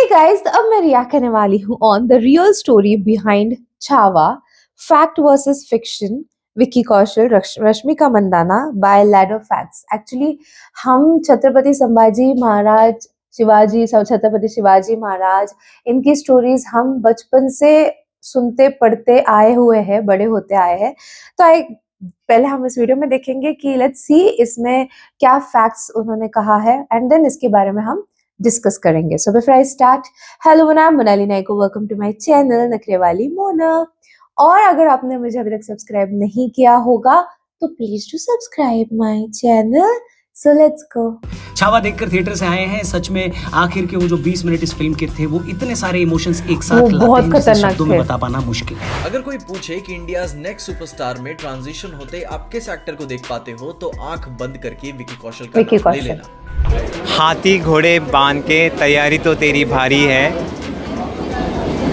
Hey guys, अब मैं react करने वाली हूँ on the real story behind Chhaava, fact versus fiction, Vicky Kaushal, Rashmika Mandanna by ladder facts. Actually हम छत्रपति संभाजी महाराज, छत्रपति शिवाजी महाराज, इनकी स्टोरीज हम बचपन से सुनते पढ़ते आए हुए हैं, बड़े होते आए हैं। तो पहले हम इस वीडियो में देखेंगे कि लेट्स सी इसमें क्या फैक्ट्स उन्होंने कहा है एंड देन इसके बारे में हम डिस्कस करेंगे। So before I start, hello नाम Monali Naiko, welcome to my channel Nakhre Wali Mona. और अगर आपने मुझे अभी तक सब्सक्राइब नहीं किया होगा तो please do subscribe my channel. So let's go. Chhaava देखकर थिएटर से आए हैं। सच में आखिर के वो जो 20 मिनट इस फिल्म के थे वो इतने सारे इमोशंस एक साथ लाते हैं जिसे शब्दों में बता पाना मुश्किल है। अगर कोई पूछे कि इंडियाज नेक्स्ट सुपरस्टार में ट्रांजिशन होते आप किस एक्टर को देख पाते हो तो आंख बंद करके विक्की कौशल का नाम ले लेना। हाथी घोड़े बांध के तैयारी तो तेरी भारी है,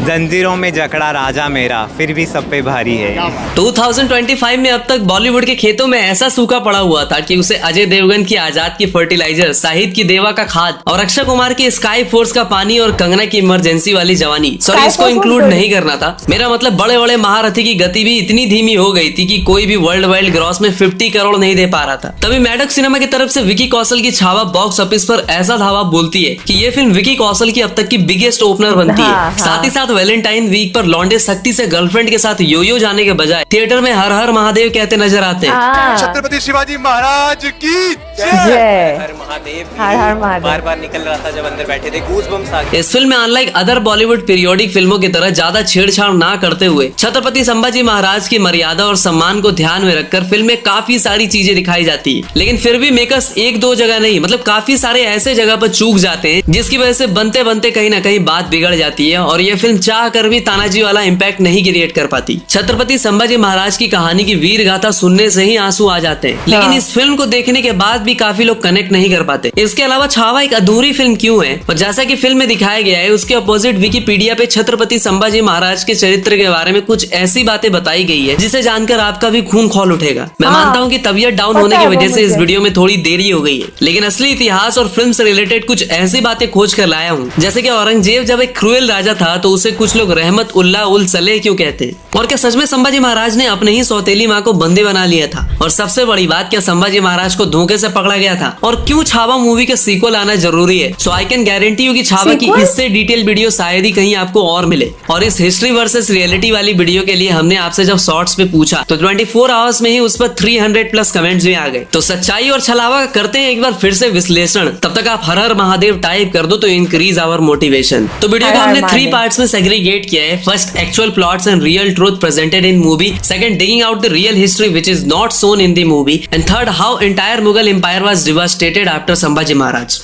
जंजीरों में जकड़ा राजा मेरा, फिर भी सब पे भारी है। 2025 में अब तक बॉलीवुड के खेतों में ऐसा सूखा पड़ा हुआ था कि उसे अजय देवगन की आजाद की फर्टिलाइजर, शाहिद की देवा का खाद और अक्षय कुमार की स्काई फोर्स का पानी और कंगना की इमरजेंसी वाली जवानी, सॉरी इसको इंक्लूड नहीं करना था। मेरा मतलब बड़े बड़े महारथी की गति भी इतनी धीमी हो गई थी कि कोई भी वर्ल्ड वाइड ग्रॉस में 50 करोड़ नहीं दे पा रहा था। तभी मैडक सिनेमा की तरफ से विक्की कौशल की छावा बॉक्स ऑफिस पर ऐसा धावा बोलती है कि ये फिल्म विक्की कौशल की अब तक की बिगेस्ट ओपनर बनती है। साथ ही साथ वैलेंटाइन वीक पर लौंडे सख्ती से गर्लफ्रेंड के साथ यो जाने के बजाय थिएटर में हर हर महादेव कहते नजर आते हैं। छत्रपति शिवाजी महाराज की जय। हर महादेव बार बार निकल रहा था जब अंदर बैठे थे, गूज़बम्स आ गए। इस फिल्म में अनलाइक अदर बॉलीवुड पीरियोडिक फिल्मों की तरह ज्यादा छेड़छाड़ ना करते हुए छत्रपति संभाजी महाराज की मर्यादा और सम्मान को ध्यान में रखकर फिल्म में काफी सारी चीजें दिखाई जाती है। लेकिन फिर भी मेकर्स एक दो जगह नहीं, मतलब काफी सारे ऐसे जगह पर चूक जाते हैं जिसकी वजह से बनते बनते कहीं ना कहीं बात बिगड़ जाती है और ये फिल्म चाह कर भी तानाजी वाला इम्पैक्ट नहीं क्रिएट कर पाती। छत्रपति संभाजी महाराज की कहानी की वीर गाथा सुनने से ही आंसू आ जाते हैं, लेकिन इस फिल्म को देखने के बाद भी काफी लोग कनेक्ट नहीं कर पाते। इसके अलावा छावा एक अधूरी फिल्म क्यों है, और जैसा कि फिल्म में दिखाया गया है उसके अपोजिट विकिपीडिया पे छत्रपति संभाजी महाराज के चरित्र के बारे में कुछ ऐसी बातें बताई गई है जिसे जानकर आपका भी खून खौल उठेगा। मैं मानता हूँ कि तबीयत डाउन होने की वजह से इस वीडियो में थोड़ी देरी हो गई है, लेकिन असली इतिहास और फिल्म से रिलेटेड कुछ ऐसी बातें खोज कर लाया हूँ। जैसे कि औरंगजेब जब एक क्रूएल राजा था तो उसे कुछ लोग रहमत उल्लाह उल सलेह क्यों कहते हैं, और क्या सच में संभाजी महाराज ने अपने ही सौतेली माँ को बंदी बना लिया था, और सबसे बड़ी बात क्या संभाजी महाराज को धोखे से पकड़ा गया था, और क्यों छावा मूवी का सीक्वल आना जरूरी है। सो आई कैन गारंटी यू कि छावा की इससे डिटेल वीडियो शायद ही कहीं आपको और मिले। और इस हिस्ट्री वर्सेस रियलिटी वाली वीडियो के लिए हमने आपसे जब शॉर्ट्स पे पूछा तो 24 आवर्स में ही उस पर 300+ कमेंट्स भी आ गए। तो सच्चाई और छलावा करते हैं एक बार फिर से विश्लेषण। तब तक आप हर हर महादेव टाइप कर दो तो इंक्रीज आवर मोटिवेशन। तो वीडियो को हमने 3 पार्ट्स में सेग्रीगेट किया है। First, actual plots and real truth presented in movie. Second, digging out the real history which is not shown in the movie. And third, how entire Mughal empire was devastated after Sambhaji Maharaj.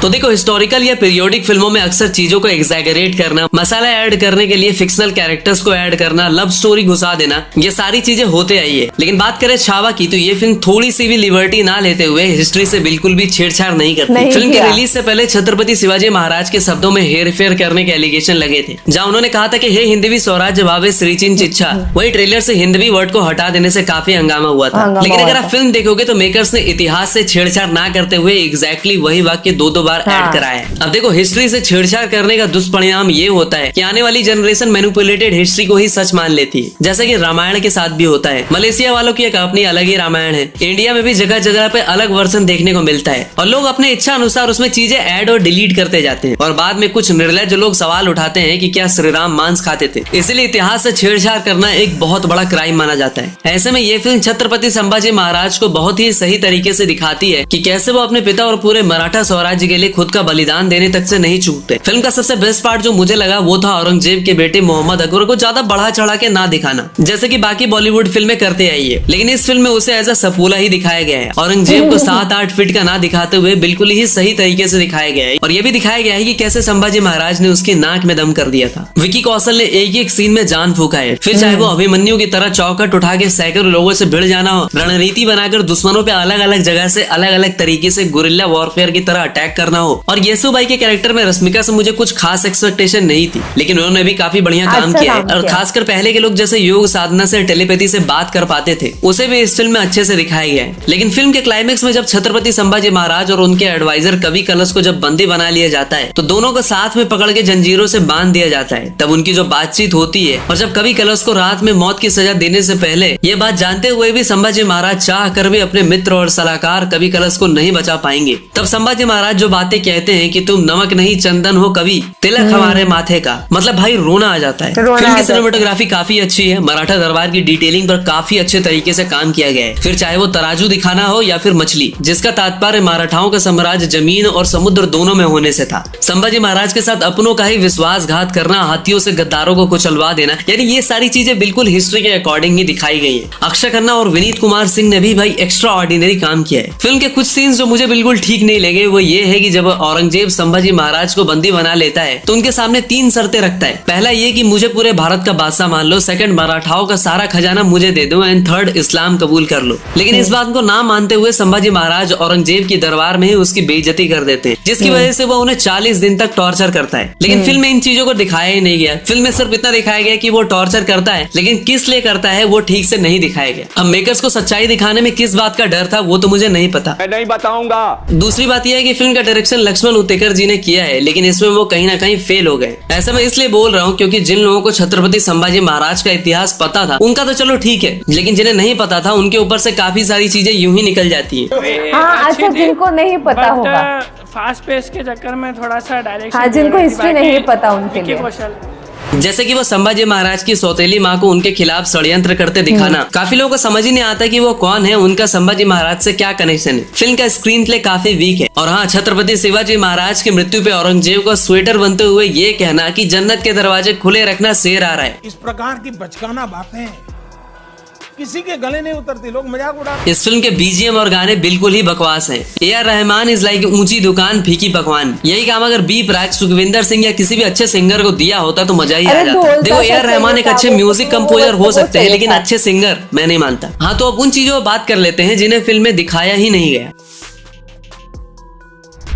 तो देखो, historical या periodic फिल्मों में अक्सर चीजों को exaggerate करना, मसाला add करने के लिए फिक्शनल कैरेक्टर्स को ऐड करना, लव स्टोरी घुसा देना, ये सारी चीजें होते आई है। लेकिन बात करें छावा की तो ये फिल्म थोड़ी सी भी लिबर्टी ना लेते हुए हिस्ट्री से बिल्कुल भी छेड़छाड़ नहीं करती। फिल्म की रिलीज से पहले छत्रपति शिवाजी महाराज के शब्दों में हेर फेर करने के एलिगेशन लगे थे, जहाँ उन्होंने कहा था कि हे हिंदवी स्वराज्य भावे श्रीचिन चिच्छा। वही ट्रेलर से हिंदवी वर्ड को हटा देने से काफी हंगामा हुआ था। लेकिन अगर आप फिल्म देखोगे तो मेकर्स ने इतिहास से छेड़छाड़ ना करते हुए एग्जैक्टली वही वाक्य दो बार ऐड कराया है। अब देखो, हिस्ट्री से छेड़छाड़ करने का दुष्परिणाम ये होता है कि आने वाली जनरेशन मैनिपुलेटेड हिस्ट्री को ही सच मान लेती है, जैसा कि रामायण के साथ भी होता है। मलेशिया वालों की एक अपनी अलग ही रामायण है, इंडिया में भी जगह जगह पे अलग वर्जन देखने को मिलता है, और लोग अपने इच्छा अनुसार उसमें चीजें ऐड और डिलीट करते जाते हैं। और बाद में कुछ निर्लज लोग सवाल उठाते हैं कि क्या श्री राम मांस खाते थे, इसलिए इतिहास से छेड़छाड़ करना एक बहुत बड़ा क्राइम माना जाता है। ऐसे में ये फिल्म छत्रपति संभाजी महाराज को बहुत ही सही तरीके से दिखाती है कि कैसे वो अपने पिता और पूरे मराठा स्वराज्य के लिए खुद का बलिदान देने तक से नहीं चूकते। फिल्म का सबसे बेस्ट पार्ट जो मुझे लगा वो था औरंगजेब के बेटे मोहम्मद अकबर को ज्यादा बढ़ा चढ़ा के ना दिखाना, जैसे कि बाकी बॉलीवुड फिल्में करते आई है। लेकिन इस फिल्म में उसे एज अ सपूला ही दिखाया गया है। औरंगजेब को 7-8 फीट का ना दिखाते हुए बिल्कुल ही सही तरीके से दिखाया गया है, और ये भी दिखाया गया है कि कैसे संभाजी महाराज ने उसकी नाक में दम कर दिया था। विक्की कौशल ने एक एक सीन में जान फूका है, फिर चाहे वो अभिमन्यु की तरह चौकट उठा के सैकड़ों लोगों से भिड़ जाना हो, रणनीति बनाकर दुश्मनों पे अलग अलग जगह से अलग अलग तरीके से गुरिल्ला वॉरफेयर की तरह अटैक करना करना हो। और येसुबाई के कैरेक्टर में रश्मिका से मुझे कुछ खास एक्सपेक्टेशन नहीं थी, लेकिन उन्होंने भी काफी बढ़िया काम किया है। और खासकर पहले के लोग जैसे योग साधना से टेलीपैथी से बात कर पाते थे, उसे भी इस फिल्म में अच्छे से दिखाया गया है। लेकिन फिल्म के क्लाइमेक्स में जब छत्रपति संभाजी महाराज और उनके एडवाइजर कवि कलश को जब बंदी बना लिया जाता है, तो दोनों को साथ में पकड़ के जंजीरों से बांध दिया जाता है। तब उनकी जो बातचीत होती है, और जब कवि कलश को रात में मौत की सजा देने से पहले ये बात जानते हुए भी संभाजी महाराज चाह कर भी अपने मित्र और सलाहकार कवि कलश को नहीं बचा पाएंगे, तब संभाजी महाराज जो बातें कहते हैं कि तुम नमक नहीं चंदन हो कवि, तिलक हमारे माथे का, मतलब भाई रोना आ जाता है। फिल्म की सिनेमेटोग्राफी काफी अच्छी है। मराठा दरबार की डिटेलिंग पर काफी अच्छे तरीके से काम किया गया है। फिर चाहे वो तराजू दिखाना हो या फिर मछली, जिसका तात्पर्य मराठाओं का साम्राज्य जमीन और समुद्र दोनों में होने से था। संभाजी महाराज के साथ अपनों का ही विश्वासघात करना, हाथियों से गद्दारों को कुचलवा देना, यानी ये सारी चीजें बिल्कुल हिस्ट्री के अकॉर्डिंग ही दिखाई गई है। अक्षय खन्ना और विनीत कुमार सिंह ने भी भाई एक्स्ट्रा ऑर्डिनरी काम किया है। फिल्म के कुछ सीन्स जो मुझे बिल्कुल ठीक नहीं लगे वो ये है कि जब औरंगजेब संभाजी महाराज को बंदी बना लेता है तो उनके सामने 3 शर्तें रखता है। पहला ये कि मुझे पूरे भारत का बादशाह मान लो, सेकंड मराठाओं का सारा खजाना मुझे दे दो, एंड थर्ड इस्लाम कबूल कर लो। लेकिन इस बात को ना मानते हुए संभाजी महाराज औरंगजेब की दरबार में ही उसकी बेइज्जती कर देते हैं, जिसकी वजह से वो उन्हें 40 दिन तक टॉर्चर करता है। लेकिन फिल्म में इन चीजों को दिखाया ही नहीं गया। फिल्म में सिर्फ इतना दिखाया गया कि वो टॉर्चर करता है, लेकिन किस लिए करता है वो ठीक से नहीं दिखाया गया। अब मेकर्स को सच्चाई दिखाने में किस बात का डर था वो तो मुझे नहीं पता, मैं नहीं बताऊंगा। दूसरी बात यह है कि फिल्म का डायरेक्शन लक्ष्मण उतेकर जी ने किया है, लेकिन इसमें वो कहीं ना कहीं फेल हो गए। ऐसा मैं इसलिए बोल रहा हूँ क्योंकि जिन लोगों को छत्रपति संभाजी महाराज का इतिहास पता था उनका तो चलो ठीक है, लेकिन जिन्हें नहीं पता था उनके ऊपर से काफी सारी चीजें यूं ही निकल जाती है। हाँ, अच्छा, जिनको नहीं पता होगा, फास्ट पेस के चक्कर में थोड़ा सा डायरेक्शन, हाँ, जिनको हिस्ट्री नहीं पता उनके लिए, जैसे कि वो संभाजी महाराज की सौतेली माँ को उनके खिलाफ षड्यंत्र करते दिखाना, काफी लोगों को समझ ही नहीं आता कि वो कौन है, उनका संभाजी महाराज से क्या कनेक्शन है। फिल्म का स्क्रीन प्ले काफी वीक है। और हाँ, छत्रपति शिवाजी महाराज की मृत्यु पे औरंगजेब को स्वेटर बनते हुए ये कहना कि जन्नत के दरवाजे खुले रखना शेर आ रहा है, इस प्रकार की बचकाना बातें किसी के गले नहीं उतरती, लोग मजाक उड़ाते। इस फिल्म के बीजीएम और गाने बिल्कुल ही बकवास हैं। ए.आर. रहमान इज लाइक ऊंची दुकान फीकी पकवान। यही काम अगर बी प्राक, सुखविंदर सिंह या किसी भी अच्छे सिंगर को दिया होता तो मजा ही आ जाता। देखो, ए.आर. रहमान एक अच्छे म्यूजिक कंपोजर हो सकते हैं, लेकिन अच्छे सिंगर मैं नहीं मानता। हाँ, तो अब उन चीजों पर बात कर लेते हैं जिन्हें फिल्म में दिखाया ही नहीं गया।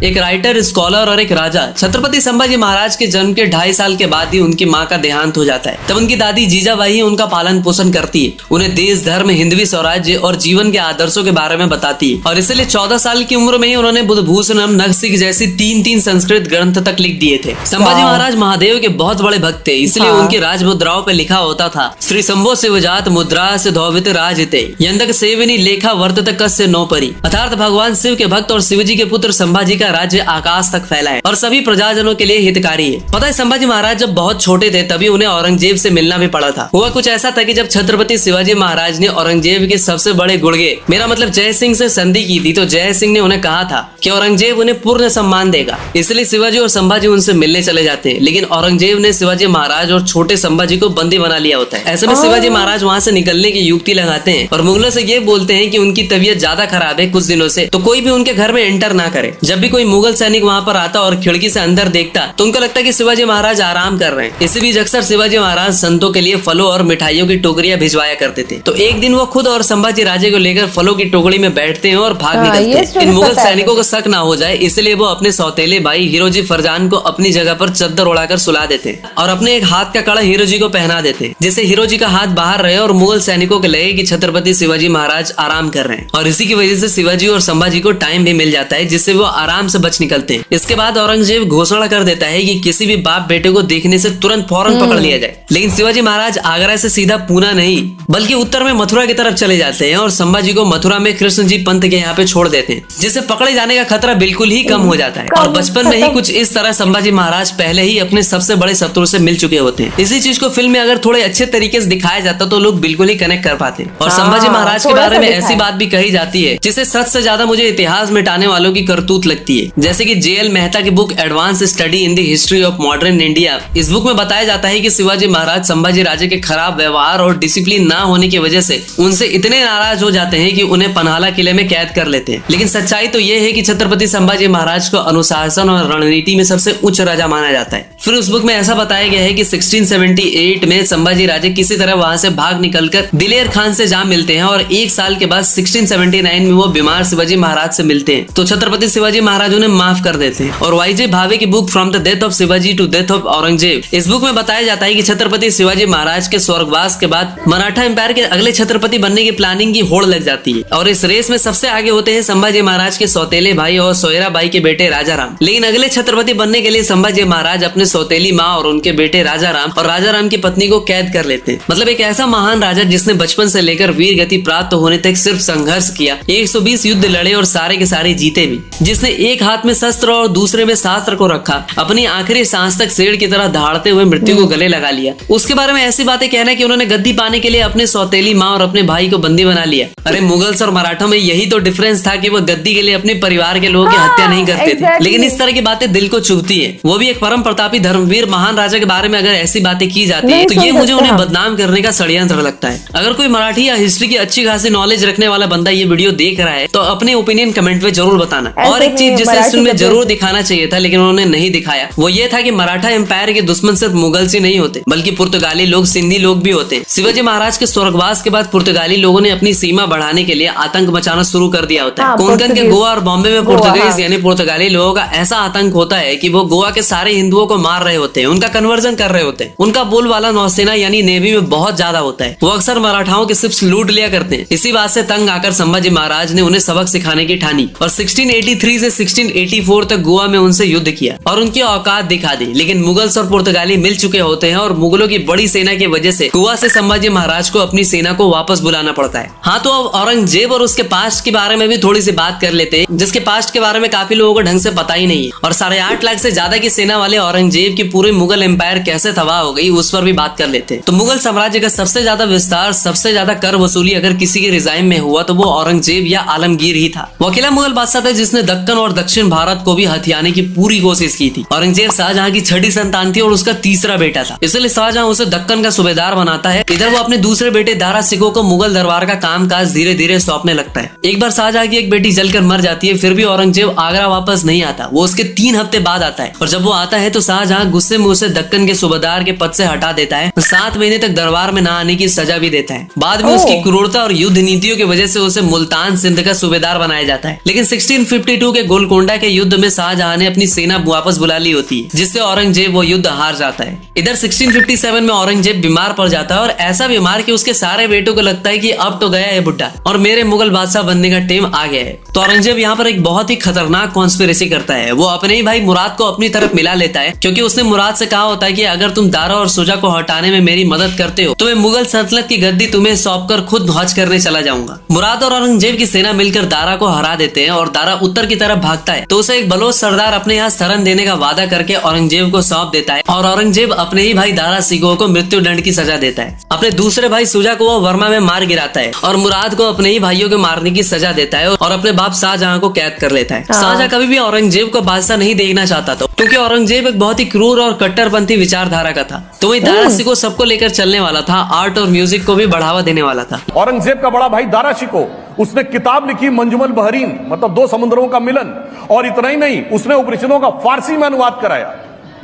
एक राइटर, स्कॉलर और एक राजा। छत्रपति संभाजी महाराज के जन्म के 2.5 साल के बाद ही उनकी माँ का देहांत हो जाता है। तब उनकी दादी जीजाबाई उनका पालन पोषण करती है, उन्हें देश, धर्म, हिंदवी स्वराज्य और जीवन के आदर्शों के बारे में बताती है। और इसलिए 14 साल की उम्र में ही उन्होंने बुद्धभूषणम, नखशिख जैसी 3 संस्कृत ग्रंथ तक लिख दिए थे। संभाजी महाराज महादेव के बहुत बड़े भक्त थे, इसलिए उनकी राज मुद्राओं पे लिखा होता था, श्री शंभो शिवजात मुद्रा से धौवित राजते यंदक सेवनी लेखा वर्तत कस्य नौपरी। अर्थात भगवान शिव के भक्त और शिवजी के पुत्र संभाजी का राज्य आकाश तक फैला है और सभी प्रजाजनों के लिए हितकारी है। पता है, संभाजी महाराज जब बहुत छोटे थे तभी उन्हें औरंगजेब से मिलना भी पड़ा था। हुआ कुछ ऐसा था कि जब छत्रपति शिवाजी महाराज ने औरंगजेब के सबसे बड़े गुर्गे, मेरा मतलब जय सिंह से संधि की थी, तो जय सिंह ने उन्हें कहा था कि औरंगजेब उन्हें पूर्ण सम्मान देगा। इसलिए शिवाजी और संभाजी उनसे मिलने चले जाते हैं, लेकिन औरंगजेब ने शिवाजी महाराज और छोटे संभाजी को बंदी बना लिया होता है। ऐसे में शिवाजी महाराज वहाँ से निकलने की युक्ति लगाते हैं और मुगलों से ये बोलते हैं कि उनकी तबीयत ज्यादा खराब है कुछ दिनों से, तो कोई भी उनके घर में एंटर ना करे। जब भी कोई मुगल सैनिक वहाँ पर आता और खिड़की से अंदर देखता तो उनको लगता कि शिवाजी महाराज आराम कर रहे हैं। इसी बीच अक्सर शिवाजी महाराज संतों के लिए फलों और मिठाइयों की टोकरियां भिजवाया करते थे। तो एक दिन वो खुद और संभाजी राजे को लेकर फलों की टोकरी में बैठते हैं और भाग निकलते हैं। इन मुगल सैनिकों को शक ना हो जाए इसलिए वो अपने सौतेले भाई हीरोजी फरजान को अपनी जगह पर चद्दर उड़ाकर सुला देते हैं और अपने एक हाथ का कड़ा हीरोजी को पहना देते हैं, जिससे हीरोजी का हाथ बाहर रहे और मुगल सैनिकों को लगे कि छत्रपति शिवाजी महाराज आराम कर रहे हैं। और इसी की वजह से शिवाजी और संभाजी को टाइम भी मिल जाता है, जिससे वो आराम से बच निकलते हैं। इसके बाद औरंगजेब घोषणा कर देता है कि किसी भी बाप बेटे को देखने से तुरंत फौरन पकड़ लिया जाए। लेकिन शिवाजी महाराज आगरा से सीधा पूना नहीं बल्कि उत्तर में मथुरा की तरफ चले जाते हैं और संभाजी को मथुरा में कृष्ण जी पंत के यहाँ पे छोड़ देते हैं, जिससे पकड़े जाने का खतरा बिल्कुल ही कम हो जाता है। और बचपन में ही कुछ इस तरह संभाजी महाराज पहले ही अपने सबसे बड़े शत्रु से मिल चुके होते हैं। इसी चीज को फिल्म में अगर थोड़े अच्छे तरीके से दिखाया जाता तो लोग बिल्कुल ही कनेक्ट कर पाते हैं। और संभाजी महाराज के बारे में ऐसी बात भी कही जाती है जिसे सच से ज्यादा मुझे इतिहास मिटाने वालों की करतूत लगती है। जैसे कि जे.एल. मेहता की book advance study in the history of modern India, इस बुक में बताया जाता है कि शिवाजी महाराज संभाजी राजे के खराब व्यवहार और डिसिप्लिन ना होने की वजह से उनसे इतने नाराज हो जाते हैं कि उन्हें पन्हाला किले में कैद कर लेते हैं। लेकिन सच्चाई तो ये है कि छत्रपति संभाजी महाराज को अनुशासन और रणनीति में सबसे उच्च राजा माना जाता है। फिर उस बुक में ऐसा बताया गया है कि 1678 में संभाजी राजे किसी तरह वहां से भाग निकलकर दिलेर खान से जा मिलते हैं और 1 साल के बाद 1679 में वो बीमार शिवाजी महाराज से मिलते हैं। तो छत्रपति शिवाजी महाराज बाद उन्हें माफ कर देते हैं। और वाईजे भावे की book from the death of Shivaji to death of Aurangzeb, इस बुक में बताया जाता है कि छत्रपति शिवाजी महाराज के स्वर्गवास के बाद मराठा एम्पायर के अगले छत्रपति बनने की प्लानिंग की होड़ लग जाती है और इस रेस में सबसे आगे होते हैं संभाजी महाराज के सौतेले भाई और सोयरा बाई के बेटे राजा राम। लेकिन अगले छत्रपति बनने के लिए संभाजी महाराज अपने सौतेली माँ और उनके बेटे राजा राम और राजा राम की पत्नी को कैद कर लेते हैं। मतलब एक ऐसा महान राजा जिसने बचपन से लेकर वीर गति प्राप्त होने तक सिर्फ संघर्ष किया, 120 युद्ध लड़े और सारे के सारे जीते भी, जिसने एक हाथ में शस्त्र और दूसरे में शास्त्र को रखा, अपनी आखिरी सांस तक शेर की तरह दहाड़ते हुए मृत्यु को गले लगा लिया। उसके बारे में ऐसी बातें कहना कि उन्होंने गद्दी पाने के लिए अपने सौतेली माँ और अपने भाई को बंदी बना लिया। अरे मुगल्स और मराठों में यही तो डिफरेंस था कि वो गद्दी के लिए अपने परिवार के लोगों की हत्या नहीं करते थे। लेकिन इस तरह की बातें दिल को चुभती है, वो भी एक परम प्रतापी धर्मवीर महान राजा के बारे में अगर ऐसी बातें की जाती है तो ये मुझे उन्हें बदनाम करने का षड्यंत्र लगता है। अगर कोई मराठी या हिस्ट्री की अच्छी खासी नॉलेज रखने वाला बंदा ये वीडियो देख रहा है तो अपने ओपिनियन कमेंट में जरूर बताना। और एक चीज जिसे इस फिल्म में जरूर दिखाना चाहिए था लेकिन उन्होंने नहीं दिखाया, वो ये था कि मराठा एम्पायर के दुश्मन सिर्फ मुगल्स ही नहीं होते बल्कि पुर्तगाली लोग, सिंधी लोग भी होते हैं। शिवाजी महाराज के स्वर्गवास के बाद पुर्तगाली लोगों ने अपनी सीमा बढ़ाने के लिए आतंक मचाना शुरू कर दिया होता है। कोंकण के गोवा और बॉम्बे में पुर्तगालीज यानी पुर्तगाली लोगों का ऐसा आतंक होता है कि वो गोवा के सारे हिंदुओं को मार रहे होते हैं, उनका कन्वर्जन कर रहे होते हैं। उनका बोलबाला नौसेना यानी नेवी में बहुत ज्यादा होता है। वो अक्सर मराठाओं के शिप्स लूट लिया करते हैं। इसी बात से तंग आकर संभाजी महाराज ने उन्हें सबक सिखाने की ठानी और 1683 से 1684 तक गोवा में उनसे युद्ध किया और उनकी औकात दिखा दी। लेकिन मुगल्स और पुर्तगाली मिल चुके होते हैं और मुगलों की बड़ी सेना की वजह से गोवा से संभाजी महाराज को अपनी सेना को वापस बुलाना पड़ता है। हाँ, तो अब औरंगजेब और उसके पास्ट के बारे में भी थोड़ी सी बात कर लेते हैं, जिसके पास्ट के बारे में काफी लोगों को ढंग से पता ही नहीं है। और 8.5 लाख से ज्यादा की सेना वाले औरंगजेब की पूरी मुगल एम्पायर कैसे तबाह हो गई उस पर भी बात कर लेते हैं। तो मुगल साम्राज्य का सबसे ज्यादा विस्तार, सबसे ज्यादा कर वसूली अगर किसी के रिजाइम में हुआ तो वो औरंगजेब या आलमगीर ही था। वो अकेला मुगल बादशाह था जिसने दक्कन और दक्षिण भारत को भी हथियाने की पूरी कोशिश की थी। औरंगजेब शाहजहां की छठी संतान थी और उसका तीसरा बेटा था, इसलिए शाहजहां उसे दक्कन का सूबेदार बनाता है। इधर वो अपने दूसरे बेटे दारा सिकोह को मुगल दरबार का कामकाज धीरे धीरे सौंपने लगता है। एक बार शाहजहां की एक बेटी जलकर मर जाती है, फिर भी औरंगजेब आगरा वापस नहीं आता। वो उसके 3 हफ्ते बाद आता है और जब वो आता है तो शाहजहां गुस्से में उसे दक्कन के सूबेदार के पद से हटा देता है। 7 महीने तक दरबार में न आने की सजा भी देता है। बाद में उसकी क्रूरता और युद्ध नीतियों की वजह से उसे मुल्तान सिंध का सूबेदार बनाया जाता है। लेकिन 1652 के गोलकोंडा के युद्ध में शाहजहां ने अपनी सेना वापस बुला ली होती है, जिससे औरंगजेब वो युद्ध हार जाता है। इधर 1657 में औरंगजेब बीमार पड़ जाता है और ऐसा बीमार कि उसके सारे बेटों को लगता है कि अब तो गया है बुड्ढा और मेरे मुगल बादशाह बनने का टाइम आ गया है। तो औरंगजेब यहाँ पर एक बहुत ही खतरनाक कॉन्स्पिरेसी करता है। वो अपने ही भाई मुराद को अपनी तरफ मिला लेता है, क्योंकि उसने मुराद से कहा होता है कि अगर तुम दारा और सुजा को हटाने में मेरी मदद करते हो तो मैं मुगल सल्तनत की गद्दी तुम्हें सौंपकर खुद हज करने चला जाऊंगा। मुराद और औरंगजेब की सेना मिलकर दारा को हरा देते हैं और दारा उत्तर की तरफ भागता है तो उसे एक बलोच सरदार अपने यहाँ शरण देने का वादा करके औरंगजेब को सौंप देता है और औरंगजेब अपने ही भाई दारा सिकोह को मृत्यु दंड की सजा देता है। अपने दूसरे भाई सुजा को वो वर्मा में मार गिराता है और मुराद को अपने ही भाइयों को मारने की सजा देता है और अपने बाप शाहजहां को कैद कर लेता है। शाहजहां कभी भी औरंगजेब को बादशाह नहीं देखना चाहता था, क्योंकि औरंगजेब एक बहुत ही क्रूर और कट्टरपंथी विचारधारा का था। तो वही दारा सिकोह सबको लेकर चलने वाला था, आर्ट और म्यूजिक को भी बढ़ावा देने वाला था। औरंगजेब का बड़ा भाई दारा शिकोह, उसने किताब लिखी मंजुमल बहरीन, मतलब 2 समुद्रों का मिलन। और इतना ही नहीं, उसने उपनिषदों का फारसी में अनुवाद कराया।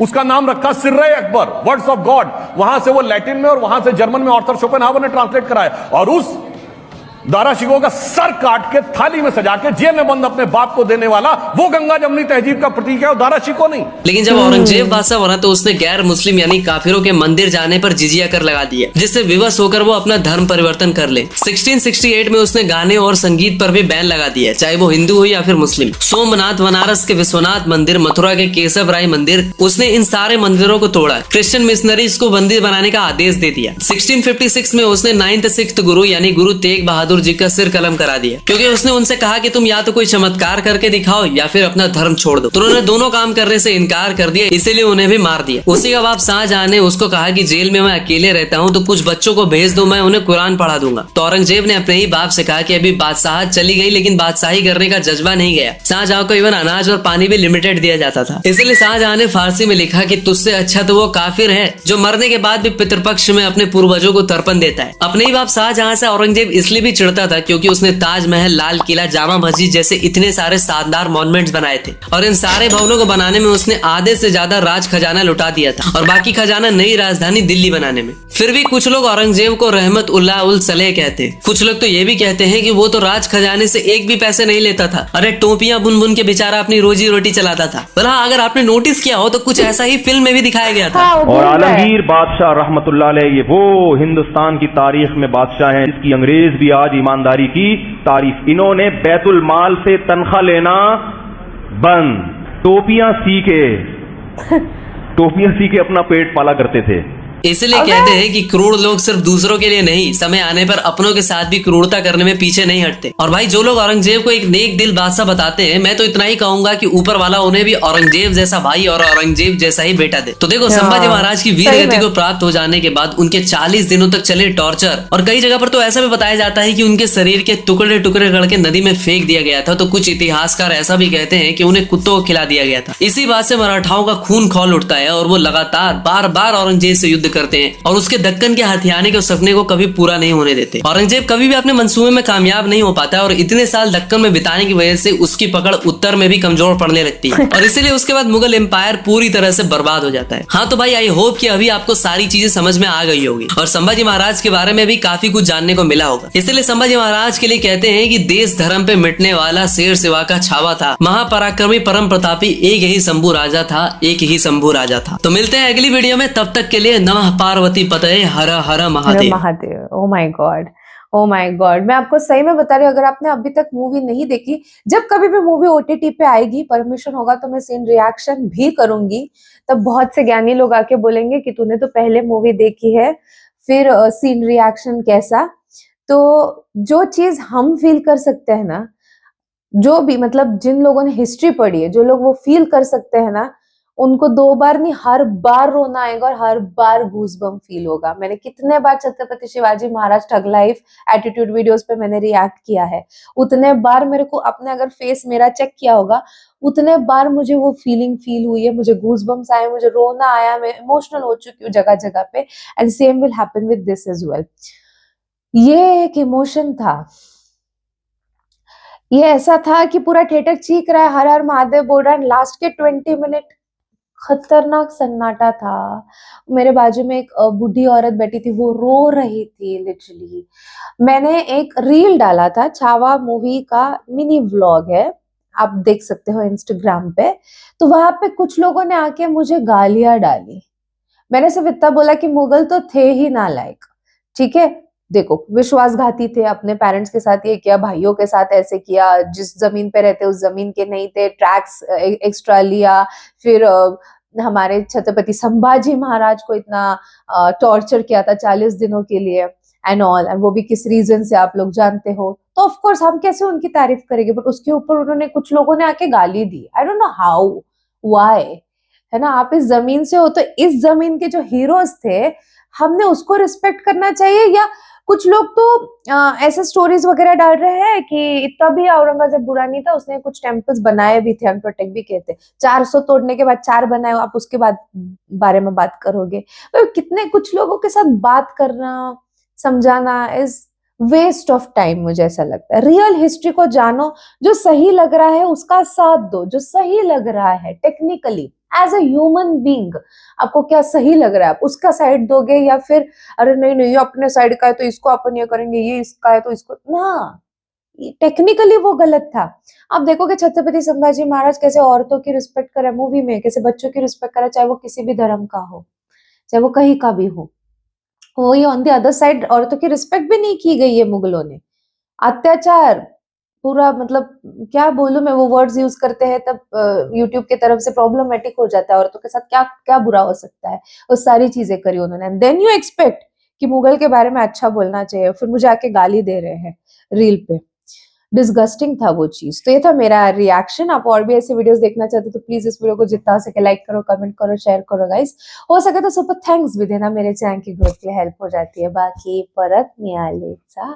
उसका नाम रखा सिर्रे अकबर, वर्ड्स ऑफ गॉड। वहां से वो लैटिन में और वहां से जर्मन में आर्थर शोपेनहावर ने ट्रांसलेट कराया। और उस दारा शिकोह का सर काट के थाली में सजा के जेल में बंद अपने बाप को देने वाला वो गंगा जमनी तहजीब का प्रतीक है और दारा शिकोह नहीं। लेकिन जब औरंगजेब बादशाह बना तो उसने गैर मुस्लिम यानी काफिरों के मंदिर जाने पर जिजिया कर लगा दिया, जिससे विवश होकर वो अपना धर्म परिवर्तन कर ले। 1668 में उसने गाने और संगीत पर भी बैन लगा दिया, चाहे वो हिंदू हो या फिर मुस्लिम। सोमनाथ, बनारस के विश्वनाथ मंदिर, मथुरा के केशव राय मंदिर, उसने इन सारे मंदिरों को तोड़ा। क्रिश्चियन मिशनरीज को बंदी बनाने का आदेश दे दिया। 1656 में उसने 9th सिख गुरु यानी गुरु तेग बहादुर जी का सिर कलम करा दिया, क्योंकि उसने उनसे कहा कि तुम या तो कोई चमत्कार करके दिखाओ या फिर अपना धर्म छोड़ दो। तो उन्होंने दोनों काम करने से इनकार कर दिया, इसीलिए उन्हें भी मार दिया। उसी का बाप शाहजहां ने उसको कहा कि जेल में मैं अकेले रहता हूँ तो कुछ बच्चों को भेज दो, मैं उन्हें कुरान पढ़ा दूंगा। तो औरंगजेब ने अपने ही बाप से कहा कि अभी बादशाह चली गई लेकिन बादशाही करने का जज्बा नहीं गया। शाहजहां को इवन अनाज और पानी भी लिमिटेड दिया जाता था। इसलिए शाहजहां ने फारसी में लिखा कि तुझसे अच्छा तो वो काफिर है जो मरने के बाद भी पितृपक्ष में अपने पूर्वजों को तर्पण देता है। अपने ही बाप शाहजहां से औरंगजेब इसलिए भी चिढ़ता था क्योंकि उसने ताजमहल, लाल किला, जामा मस्जिद जैसे इतने सारे शानदार मॉन्यूमेंट्स बनाए थे और इन सारे भवनों को बनाने में उसने आधे से ज्यादा राज खजाना लुटा दिया था और बाकी खजाना नई राजधानी दिल्ली बनाने में। फिर भी कुछ लोग औरंगजेब को रहमत उल्लाह उल सलेह कहते, कुछ लोग तो ये भी कहते हैं कि वो तो राज खजाने से एक भी पैसे नहीं लेता था। अरे टोपियां बुन बुन के बेचारा अपनी रोजी रोटी चलाता था। भला अगर आपने नोटिस किया हो तो कुछ ऐसा ही फिल्म में भी दिखाया गया था। और आलमगीर बादशाह रहमतुल्लाह अलैह, ये वो हिंदुस्तान की तारीख में बादशाह हैं जिसकी अंग्रेज भी आज ईमानदारी की तारीफ। इन्होंने बैतुल माल से तनख्वाह लेना बंद, टोपियां सी के अपना पेट पाला करते थे। इसलिए कहते हैं कि क्रूर लोग सिर्फ दूसरों के लिए नहीं, समय आने पर अपनों के साथ भी क्रूरता करने में पीछे नहीं हटते। और भाई जो लोग औरंगजेब को एक नेक दिल बादशाह बताते हैं, मैं तो इतना ही कहूंगा कि ऊपर वाला उन्हें भी औरंगजेब जैसा भाई और औरंगजेब जैसा ही बेटा दे। तो देखो संभाजी महाराज की वीर गति को प्राप्त हो जाने के बाद उनके 40 दिनों तक चले टॉर्चर, और कई जगह पर तो ऐसा भी बताया जाता है कि उनके शरीर के टुकड़े टुकड़े करके नदी में फेंक दिया गया था। तो कुछ इतिहासकार ऐसा भी कहते हैं कि उन्हें कुत्तों को खिला दिया गया था। इसी बात से मराठाओं का खून खौल उठता है और वो लगातार बार बार औरंगजेब से युद्ध करते हैं और उसके दक्कन के हथियाने के सपने को कभी पूरा नहीं होने देते। औरंगजेब कभी भी अपने मंसूबे में कामयाब नहीं हो पाता है और इतने साल दक्कन में बिताने की वजह से उसकी पकड़ उत्तर में भी कमजोर पड़ने लगती है और इसीलिए उसके बाद मुगल एम्पायर पूरी तरह से बर्बाद हो जाता है। हाँ तो भाई आई होप कि अभी आपको सारी चीजें समझ में आ गई होगी और संभाजी महाराज के बारे में भी काफी कुछ जानने को मिला होगा। इसलिए संभाजी महाराज के लिए कहते हैं कि देश धर्म पे मिटने वाला शेर शिवा का छावा था, महापराक्रमी परम प्रतापी एक ही शंभू राजा था, एक ही शंभू राजा था। तो मिलते हैं अगली वीडियो में, तब तक के लिए नमः पार्वती पतये हर हर Mahadev. Oh my God, oh my God, मैं आपको सही में बता रही हूँ, अगर आपने अभी तक मूवी नहीं देखी, जब कभी भी मूवी OTT पे आएगी, परमिशन होगा तो मैं सीन रिएक्शन भी करूंगी। तब बहुत से ज्ञानी लोग आके बोलेंगे कि तूने तो पहले मूवी देखी है, फिर सीन रिएक्शन कैसा। तो जो चीज हम फील कर सकते हैं ना, जो भी मतलब जिन लोगों ने हिस्ट्री पढ़ी है, जो लोग वो फील कर सकते हैं ना, उनको 2 बार नहीं हर बार रोना आएगा और हर बार गूज़बम्प फील होगा। मैंने कितने बार Chhatrapati Shivaji Maharaj thug life attitude videos पे मैंने रिएक्ट किया है, उतने बार मेरे को अपने अगर फेस मेरा चेक किया होगा, उतने बार मुझे वो फीलिंग फील हुई है, मुझे गूज़बम्प्स आए, मुझे रोना आया, मैं इमोशनल हो चुकी हूँ जगह जगह पे। And same will happen with this as well. ये एक इमोशन था, ये ऐसा था कि पूरा थिएटर चीख रहा है, हर हर महादेव बोल रहा है। लास्ट के 20 मिनट खतरनाक सन्नाटा था। मेरे बाजू में एक बूढ़ी औरत बैठी थी, वो रो रही थी लिटरली। मैंने एक रील डाला था, छावा मूवी का मिनी व्लॉग है, आप देख सकते हो इंस्टाग्राम पे। तो वहां पे कुछ लोगों ने आके मुझे गालियां डाली। मैंने सिर्फ इतना बोला कि मुगल तो थे ही नालायक, ठीक है। देखो विश्वासघाती थे, अपने पेरेंट्स के साथ ये किया, भाइयों के साथ ऐसे किया, जिस जमीन पे रहते उस जमीन के नहीं थे, टैक्स एक्स्ट्रा लिया, फिर हमारे छत्रपति संभाजी महाराज को इतना टॉर्चर किया था 40 दिनों के लिए एंड ऑल, वो भी किस रीजन से आप लोग जानते हो। तो ऑफ कोर्स हम कैसे उनकी तारीफ करेंगे, बट उसके ऊपर उन्होंने कुछ लोगों ने आके गाली दी। I don't know how why, है ना। आप इस जमीन से हो तो इस जमीन के जो हीरोज थे, हमने उसको रिस्पेक्ट करना चाहिए। या कुछ लोग तो ऐसे स्टोरीज वगैरह डाल रहे हैं कि इतना भी औरंगजेब बुरा नहीं था, उसने कुछ टेम्पल्स बनाए भी थे, अनप्रोटेक्ट भी किए थे। 400 तोड़ने के बाद 4 बनाए, आप उसके बाद बारे में बात करोगे। तो कितने कुछ लोगों के साथ बात करना, समझाना इज वेस्ट ऑफ टाइम, मुझे ऐसा लगता है। रियल हिस्ट्री को जानो, जो सही लग रहा है उसका साथ दो, जो सही लग रहा है technically as a human being, आपको क्या सही लग रहा है आप उसका साइड दोगे, या फिर अरे नहीं नहीं ये अपने साइड का है तो इसको अपन ये करेंगे, ये इसका है तो इसको ना। टेक्निकली वो गलत था। आप देखोगे छत्रपति संभाजी महाराज कैसे औरतों की रिस्पेक्ट करे मूवी में, कैसे बच्चों की रिस्पेक्ट करे, चाहे वो किसी भी धर्म का हो, चाहे वो कहीं का भी हो। वही ऑन द अदर साइड औरतों की रिस्पेक्ट भी नहीं की गई है मुगलों ने। अत्याचार पूरा, मतलब क्या बोलूं मैं, वो वर्ड्स यूज करते हैं तब यूट्यूब की तरफ से प्रॉब्लमेटिक हो जाता है। औरतों के साथ क्या क्या बुरा हो सकता है, वो सारी चीजें करी उन्होंने। देन यू एक्सपेक्ट कि मुगल के बारे में अच्छा बोलना चाहिए, फिर मुझे आके गाली दे रहे हैं रील पे। डिस्गस्टिंग था वो चीज। तो ये था मेरा रिएक्शन। आप और भी ऐसे वीडियोस देखना चाहते तो प्लीज इस वीडियो को जितना हो सके लाइक करो, कमेंट करो, शेयर करो गाइस। हो सके तो सुपर थैंक्स भी देना, मेरे चैनल की ग्रोथ के लिए हेल्प हो जाती है। बाकी परत नियालेचा